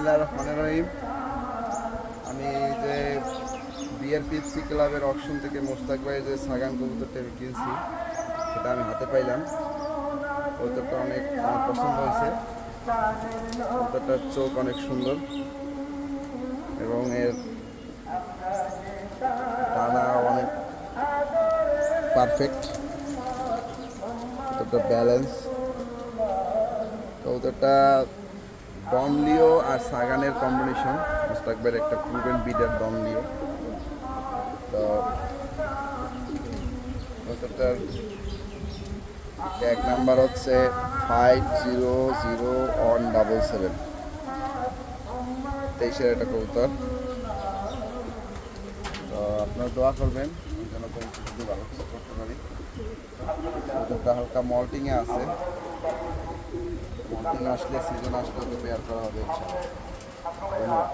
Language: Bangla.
বিসমিল্লাহির রহমানির রহিম। আমি যে বিআরপিএফসি ক্লাবের অকশন থেকে মোস্তাক ভাইয়ের যে সাগান কবুতরটা আমি কিনছি সেটা আমি হাতে পাইলাম। কবুতরটা অনেক আমার পছন্দ হয়েছে। কবুতরটার চোখ অনেক সুন্দর এবং এর ডানা অনেক পারফেক্ট। কবুতরটা ব্যালেন্স। কবুতরটা ডনলিও আর সাগানের কম্বিনেশন। মোস্তাক ভাইয়ের একটা প্রুভেন বিডার ডনলিও। তো কবুতরটার ট্যাগ নাম্বার হচ্ছে 500177। 23-এর একটা কবুতর। তো আপনারা দোয়া করবেন যেন কবুতরটি ভালো কিছু করতে পারি। কবুতরটা হালকা মল্টিংয়ে আছে। মল্টিং আসলে সিজন আসলে ওকে পেয়ার করা হবে ইনশাআল্লাহ। ধন্যবাদ।